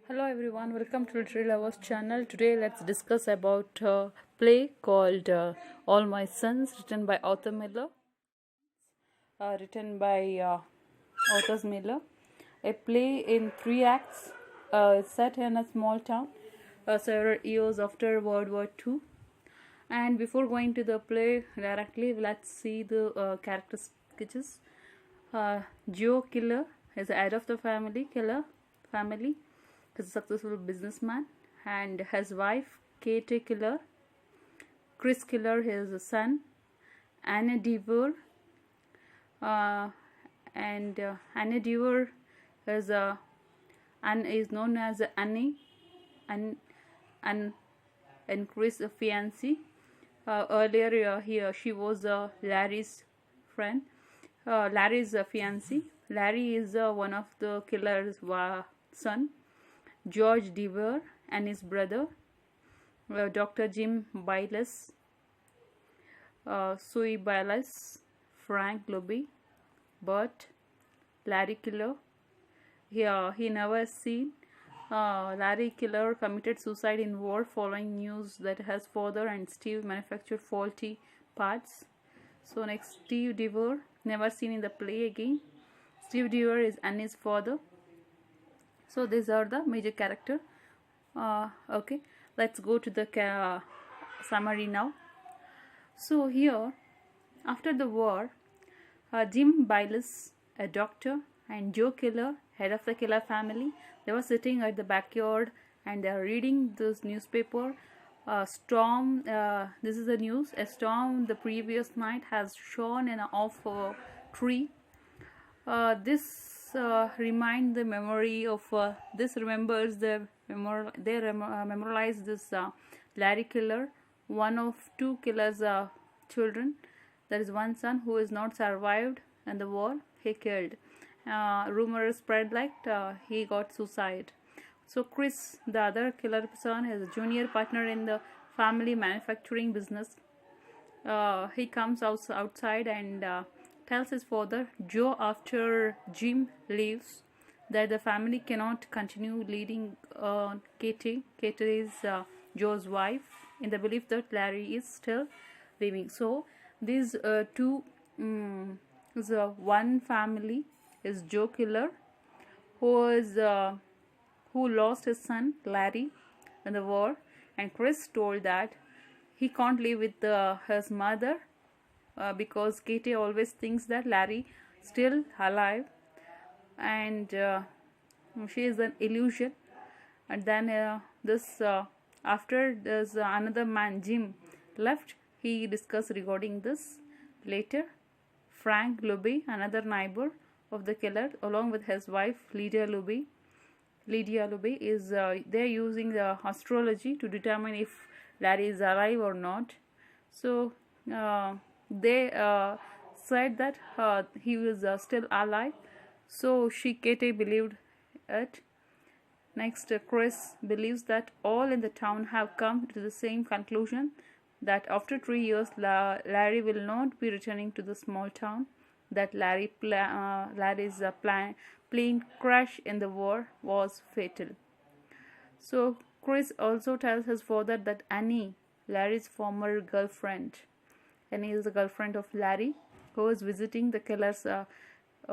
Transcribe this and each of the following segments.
Hello everyone, welcome to Literary Lovers channel. Today let's discuss about a play called All My Sons, written by Arthur Miller. Written by Arthur Miller. A play in 3 acts, set in a small town several years after World War II. And before going to the play directly, let's see the character sketches. Joe Killer is the head of the family. He's a successful businessman, and his wife Katie Killer. Chris Killer, his son. Anna Devore, and Anna Devore is is known as Annie, and Chris fiancée. Earlier, she was Larry's friend. Larry's fiancée. Larry is one of the killer's son. George Devore and his brother, Dr. Jim Biles, Sue Biles, Frank Luby, Bert, Larry Killer. He never seen. Larry Killer committed suicide in war following news that his father and Steve manufactured faulty parts. So next, Steve Devore, never seen in the play again. Steve Devore is Annie's father. So these are the major character. Okay, let's go to the summary now. So here, after the war, Jim Biles, a doctor, and Joe Killer, head of the Killer family, they were sitting at the backyard and they are reading this newspaper. Storm, this is the news. A storm the previous night has shone in off a tree. This remind the memory of this remembers the memorialize this Larry Killer, one of two killers children. There is one son who is not survived in the war. He killed. Rumors spread like he got suicide. So Chris, the other killer son, is a junior partner in the family manufacturing business. He comes outside and tells his father, Joe, after Jim leaves, that the family cannot continue leading Katie. Katie is Joe's wife, in the belief that Larry is still living. So these two, one family is Joe Killer, who lost his son Larry in the war, and Chris told that he can't live with his mother. Because Katie always thinks that Larry still alive, and she is an illusion. And then after this another man Jim left, he discussed regarding this later. Frank Luby, another neighbor of the killer, along with his wife Lydia Luby, is they're using the astrology to determine if Larry is alive or not. So they said that he was still alive, so Katie believed it. Next, Chris believes that all in the town have come to the same conclusion, that after 3 years Larry will not be returning to the small town, that Larry's plane crash in the war was fatal. So Chris also tells his father that Annie, Larry's former girlfriend, Annie is the girlfriend of Larry, who is visiting the killers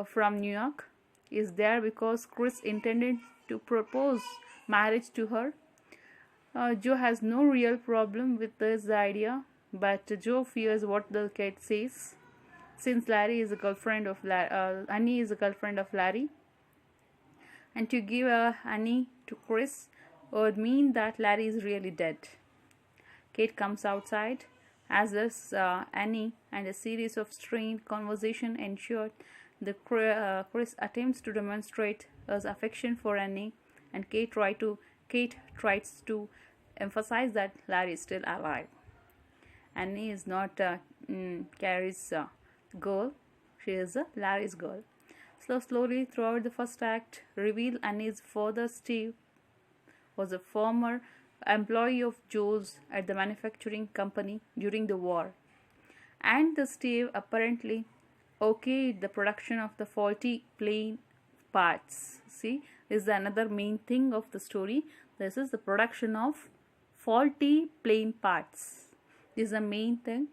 from New York, is there because Chris intended to propose marriage to her. Joe has no real problem with this idea, but Joe fears what the kid says, since Annie is a girlfriend of Larry, and to give Annie to Chris would mean that Larry is really dead. Kate comes outside. As does Annie, and a series of strained conversation ensued. Chris attempts to demonstrate his affection for Annie, and Kate tries to emphasize that Larry is still alive. Annie is not Carrie's girl; she is Larry's girl. Slowly throughout the first act, reveal Annie's father Steve was a former employee of Joe's at the manufacturing company during the war, and the Steve apparently okayed the production of the faulty plane parts. See, is another main thing of the story. This is the production of faulty plane parts. This is the main thing,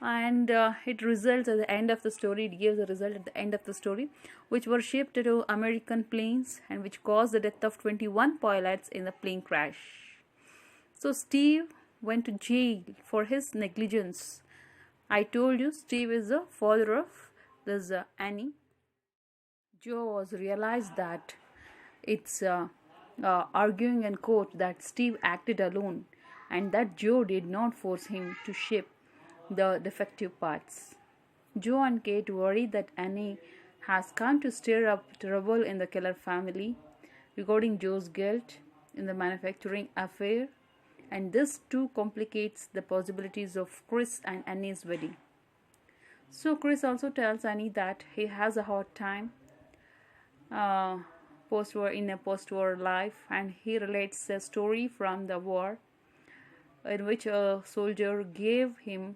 and it results at the end of the story. It gives a result at the end of the story, which were shipped to American planes and which caused the death of 21 pilots in the plane crash. So Steve went to jail for his negligence. I told you Steve is the father of this Annie. Joe was realized that it's arguing in court that Steve acted alone and that Joe did not force him to ship the defective parts. Joe and Kate worry that Annie has come to stir up trouble in the Keller family regarding Joe's guilt in the manufacturing affair, and this too complicates the possibilities of Chris and Annie's wedding. So Chris also tells Annie that he has a hard time post-war life, and he relates a story from the war in which a soldier gave him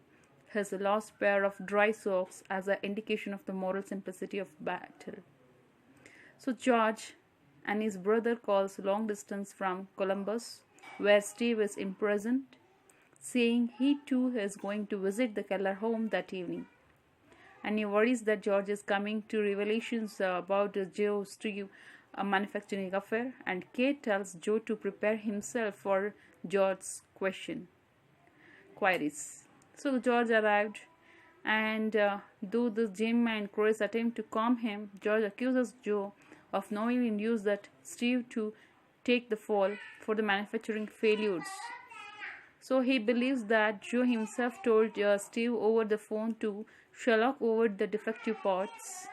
his lost pair of dry socks as an indication of the moral simplicity of battle. So George and his brother calls long distance from Columbus, where Steve is imprisoned, saying he too is going to visit the Keller home that evening. And he worries that George is coming to revelations about Joe's Steve manufacturing affair, and Kate tells Joe to prepare himself for George's queries. So George arrived, and though the Jim and Chris attempt to calm him, George accuses Joe of knowingly induced that Steve to take the fall for the manufacturing failures. So he believes that Joe himself told Steve over the phone to Sherlock over the defective parts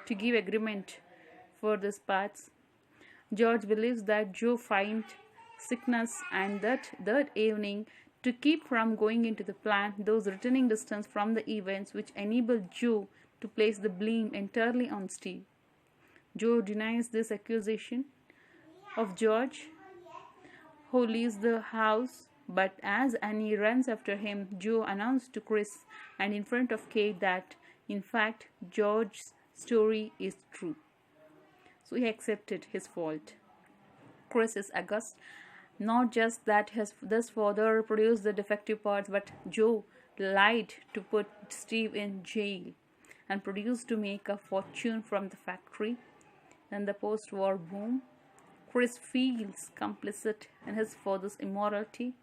to give agreement for these parts. George believes that Joe feigned sickness and that evening to keep from going into the plant, those returning distance from the events which enabled Joe to place the blame entirely on Steve. Joe denies this accusation of George, who leaves the house, but as Annie runs after him, Joe announced to Chris and in front of Kate that, in fact, George's story is true. So he accepted his fault. Chris is aghast. Not just that this father produced the defective parts, but Joe lied to put Steve in jail and produced to make a fortune from the factory. Then the post-war boom. Chris feels complicit in his father's immorality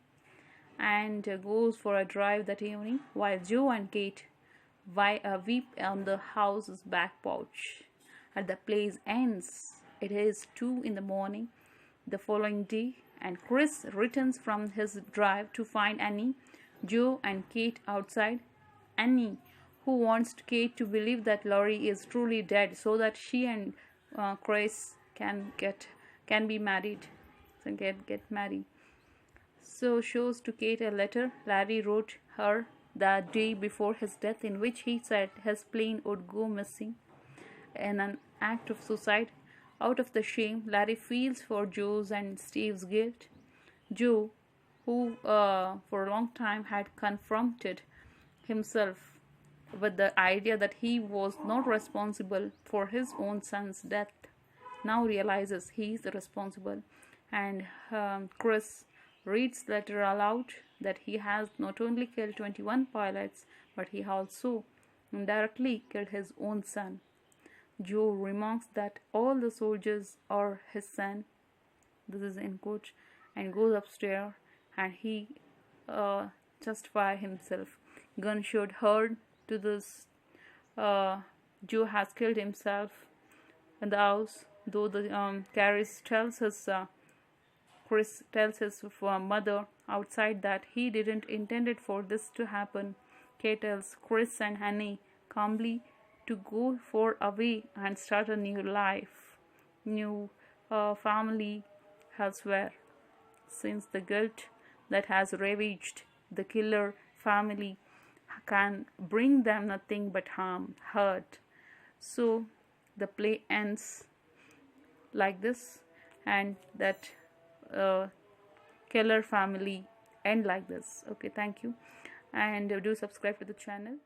and goes for a drive that evening, while Joe and Kate weep on the house's back porch. As the play ends, it is 2 in the morning the following day, and Chris returns from his drive to find Annie, Joe, and Kate outside. Annie, who wants Kate to believe that Laurie is truly dead so that she and Chris can be married, get married. So shows to Kate a letter Larry wrote her the day before his death, in which he said his plane would go missing in an act of suicide. Out of the shame Larry feels for Joe's and Steve's guilt, Joe, who for a long time had confronted himself with the idea that he was not responsible for his own son's death, now realizes he is responsible. And Chris reads the letter aloud that he has not only killed 21 pilots, but he also indirectly killed his own son. Joe remarks that all the soldiers are his son, this is in quote, and goes upstairs and he justifies himself. Gunshot heard to this. Joe has killed himself in the house, though the Carries tells his Chris tells his mother outside that he didn't intend it for this to happen. Kate tells Chris and Annie calmly to go far away and start a new life, new family elsewhere, since the guilt that has ravaged the Keller family can bring them nothing but harm, hurt. So the play ends like this, and that Keller family end like this. Okay, thank you, and do subscribe to the channel.